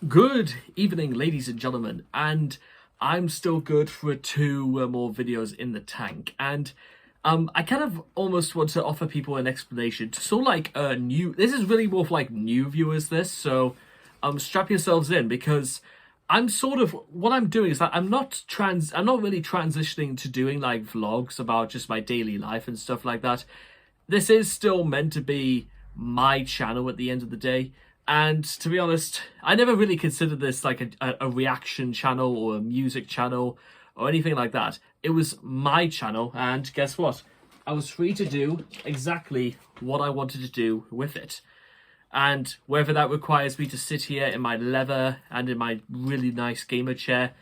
Good evening, ladies and gentlemen, and I'm still good for two more videos in the tank. And I kind of almost want to offer people an explanation to sort of like new. This is really more for like new viewers. So strap yourselves in because I'm sort of what I'm doing is that I'm not really transitioning to doing like vlogs about just my daily life and stuff like that. This is still meant to be my channel at the end of the day. And to be honest, I never really considered this like a reaction channel or a music channel or anything like that. It was my channel, and guess what? I was free to do exactly what I wanted to do with it. And whether that requires me to sit here in my leather and in my really nice gamer chair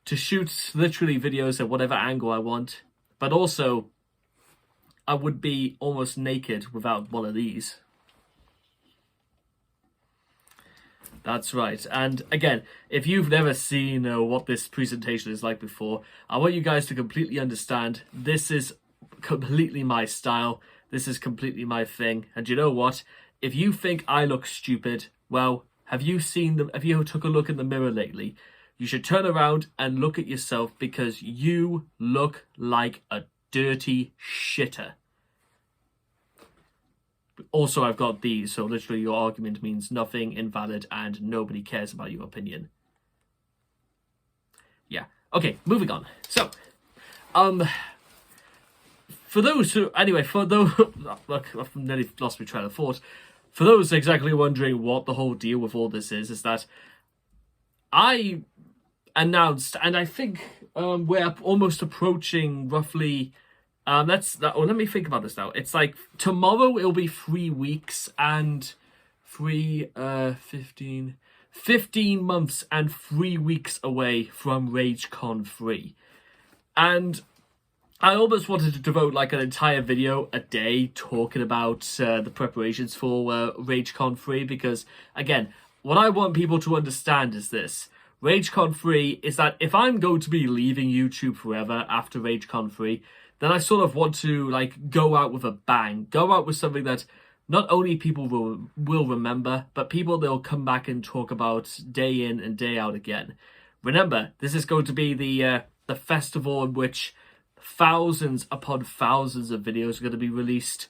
to shoot literally videos at whatever angle I want, but also I would be almost naked without one of these. That's right. And again, if you've never seen what this presentation is like before, I want you guys to completely understand this is completely my style. This is completely my thing. And you know what? If you think I look stupid, well, have you took a look in the mirror lately? You should turn around and look at yourself because you look like a dirty shitter. Also, I've got these, so literally your argument means nothing, invalid, and nobody cares about your opinion. Yeah. Okay, moving on. So, for those, look, I've nearly lost my train of thought. For those exactly wondering what the whole deal with all this is that I announced, and I think we're almost approaching roughly. Let me think about this now. It's like tomorrow it'll be 3 weeks and 15 months and 3 weeks away from RageCon 3. And I almost wanted to devote like an entire video a day talking about the preparations for RageCon 3 because, again, what I want people to understand is this. RageCon 3 is that if I'm going to be leaving YouTube forever after RageCon 3, then I sort of want to like go out with a bang, go out with something that not only people will remember, but people they'll come back and talk about day in and day out again. Remember, this is going to be the festival in which thousands upon thousands of videos are going to be released,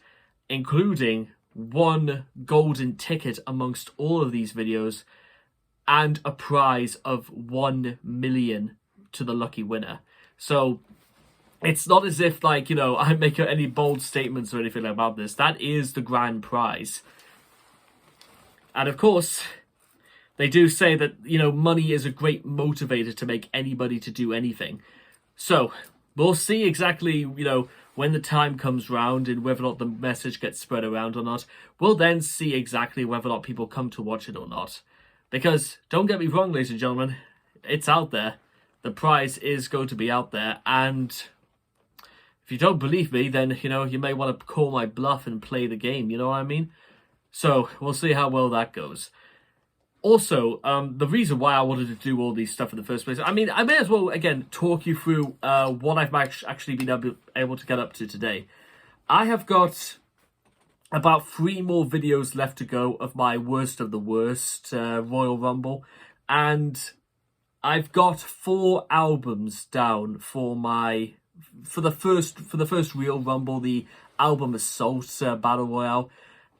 including one golden ticket amongst all of these videos and a prize of 1 million to the lucky winner. So it's not as if, like, you know, I make any bold statements or anything about this. That is the grand prize. And of course, they do say that, you know, money is a great motivator to make anybody to do anything. So we'll see exactly, you know, when the time comes round and whether or not the message gets spread around or not. We'll then see exactly whether or not people come to watch it or not. Because, don't get me wrong, ladies and gentlemen, it's out there. The prize is going to be out there, and if you don't believe me, then, you know, you may want to call my bluff and play the game, you know what I mean? So, we'll see how well that goes. Also, the reason why I wanted to do all these stuff in the first place, I mean, I may as well, again, talk you through what I've actually been able to get up to today. I have got about 3 more videos left to go of my worst of the worst Royal Rumble, and I've got 4 albums down for the first real Rumble, the Album Assault Battle Royale.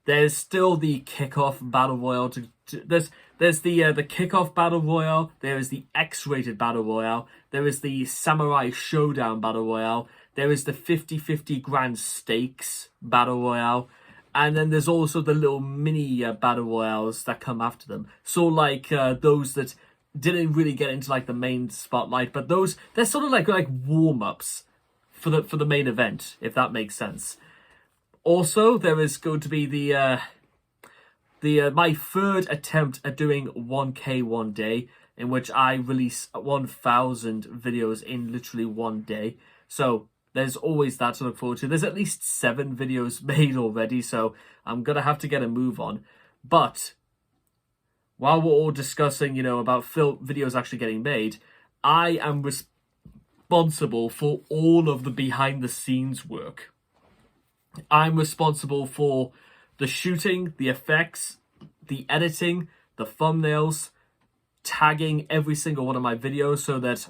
There's still the Kickoff Battle Royale. There's the Kickoff Battle Royale. There is the X-Rated Battle Royale. There is the Samurai Showdown Battle Royale. There is the 50-50 Grand Stakes Battle Royale. And then there's also the little mini Battle Royales that come after them. So like those that didn't really get into like the main spotlight, but they're sort of like warm-ups for the main event, if that makes sense. Also, there is going to be my third attempt at doing 1K one day, in which I release 1,000 videos in literally one day. So there's always that to look forward to. There's at least 7 videos made already, so I'm gonna have to get a move on. But while we're all discussing, you know, about videos actually getting made, I am responsible for all of the behind-the-scenes work. I'm responsible for the shooting, the effects, the editing, the thumbnails, tagging every single one of my videos so that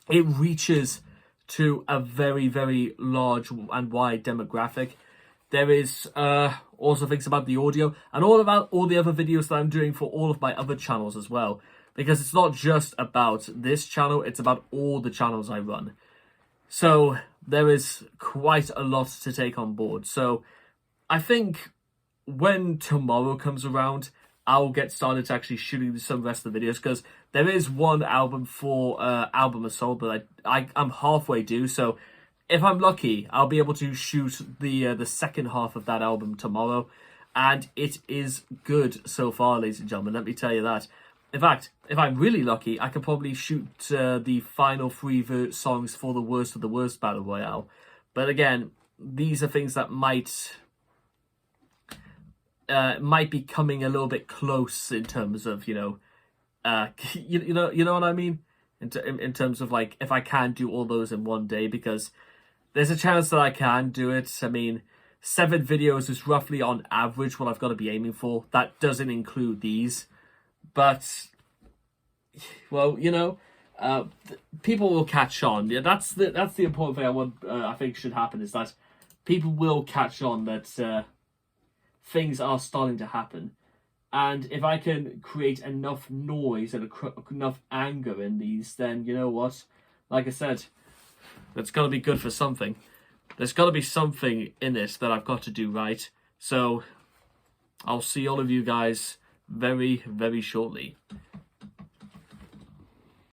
it reaches to a very, very large and wide demographic. There is also things about the audio and all about all the other videos that I'm doing for all of my other channels as well. Because it's not just about this channel, it's about all the channels I run. So there is quite a lot to take on board. So I think when tomorrow comes around, I'll get started to actually shooting some rest of the videos, because there is one album for Album Assault, but I'm halfway due. So if I'm lucky, I'll be able to shoot the second half of that album tomorrow, and it is good so far, ladies and gentlemen. Let me tell you that. In fact, if I'm really lucky, I could probably shoot the final 3 songs for the Worst of the Worst Battle Royale. But again, these are things that might be coming a little bit close in terms of, you know what I mean? In terms of, like, if I can do all those in one day, because there's a chance that I can do it. I mean, 7 videos is roughly on average what I've got to be aiming for. That doesn't include these. But, well, you know, people will catch on. Yeah, that's the important thing I think should happen, is that people will catch on that things are starting to happen. And if I can create enough noise and enough anger in these, then you know what? Like I said, it's got to be good for something. There's got to be something in this that I've got to do right. So I'll see all of you guys very, very shortly.